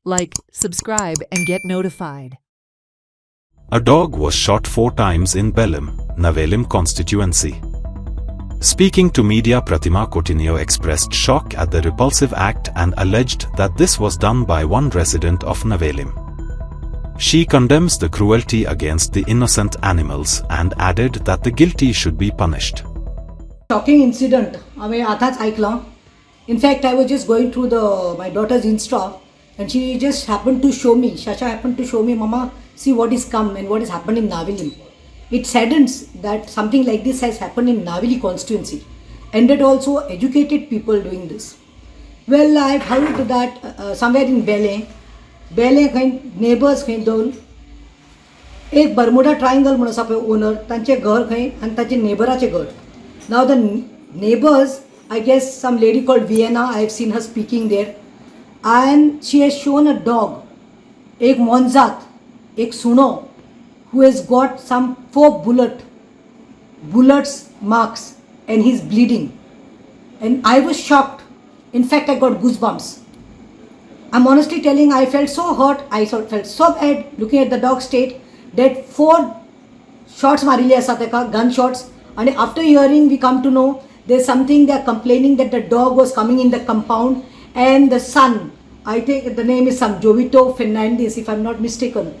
Like, subscribe, and get notified. A dog was shot 4 times in Belem, Nevalim constituency. Speaking to media, Pratima Coutinho expressed shock at the repulsive act and alleged that this was done by one resident of Nevalim. She condemns the cruelty against the innocent animals and added that the guilty should be punished. Shocking incident. आम्ही आताच ऐकलं. In fact, I was just going through my daughter's Insta, and she just happened to show me. Shasha happened to show me, Mama, see what is come and what has happened in Nevalim. It saddens that something like this has happened in Nevalim constituency, and that also educated people doing this. Well, I've heard that somewhere in Bele काही neighbors काही दोन एक Bermuda triangle म्हणून आसा पळय owner तांचे घर खंय आनी ताचे नेबराचे घर. Now the neighbors, I guess some lady called Vienna, I have seen her speaking there, and she has shown a dog, एक monzat, एक suno, who has got some 4 bullets marks, and he's bleeding. And I was shocked. In fact, I got goosebumps. I'm honestly telling, I felt so hurt, I felt so bad looking at the dog state that 4 shots मारिले आसा तेका, gunshots. And after hearing, we come to know there's something they are complaining that the dog was coming in the compound, and the son, I think the name is some Jovito Fernandez, if I'm not mistaken,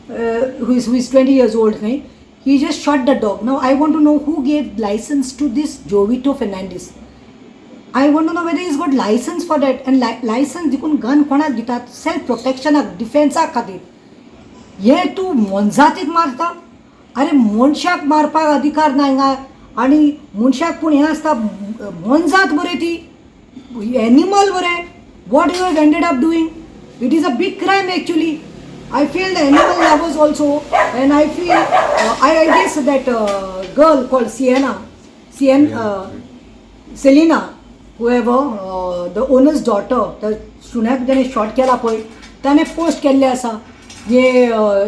who is 20 years old, he just shot the dog. Now I want to know who gave license to this Jovito Fernandez. I want to know whether he's got license for that, and license देखून gun कोणाक दितात? Self प्रोटेक्शनाक, डिफेन्साक खातीर. हे तूं मोनजातीक मारता? अरे मनशाक मारपाक अधिकार ना हिंगा, आनी मनशाक पूण हें आसता मोनजात बरें ती एनिमल बरें. What you have ended up doing? It is a big crime actually. I feel the animal lovers also, and I feel I guess that girl called Selena, whoever, the owner's daughter, the सुन्याक जेणे shot केला पळय ताणें post केल्लें आसा हे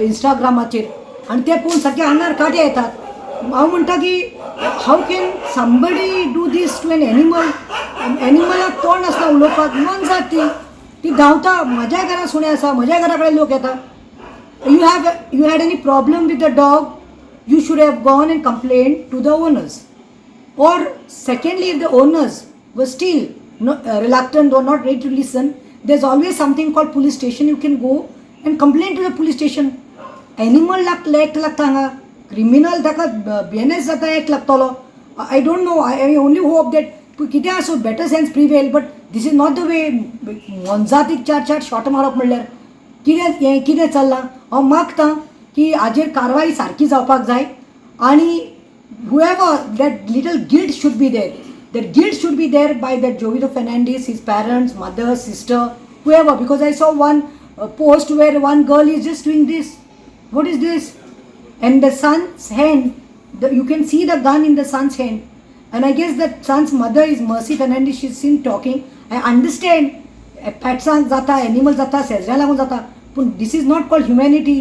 इंस्टाग्रामाचेर, आनी ते पळोवन सारके आंगार काटे येतात. हांव म्हणटा की how can somebody do this to an animal. एनिमलाक तोंड आसता उलोवपाक, मन जात ती धांवता. म्हज्या घरा सुणे आसा, म्हज्या घरा कडेन लोक येता. You had any problem with the dog, you should have gone and complained to the owners. Or secondly, if the owners were still reluctant or not ready to listen, there's always something called police station. You can go and complain to the police station. Animal act लागता हांगा, criminal ताका BNS जाता act लागतलो. I don't know. I only hope that कितें आसूं better sense prevail, but this is not the way. मोनजातीक 4 shot मारप म्हणल्यार कितें चल्लां. हांव मागतां की हाजेर कारवाई सारकी जावपाक जाय, आनी whoever, that little guilt should be there. That guilt should be there by that Jovito Fernandez, his parents, mother, sister, whoever. Because I saw one post where one girl is just doing this. What is this? And the son's hand, you can see the gun in the son's hand. And I guess that son's mother is Mercy Fernandez. She's seen talking. I understand pets जाता, animals जाता, शेजऱ्या लागून जाता. But this is not called humanity.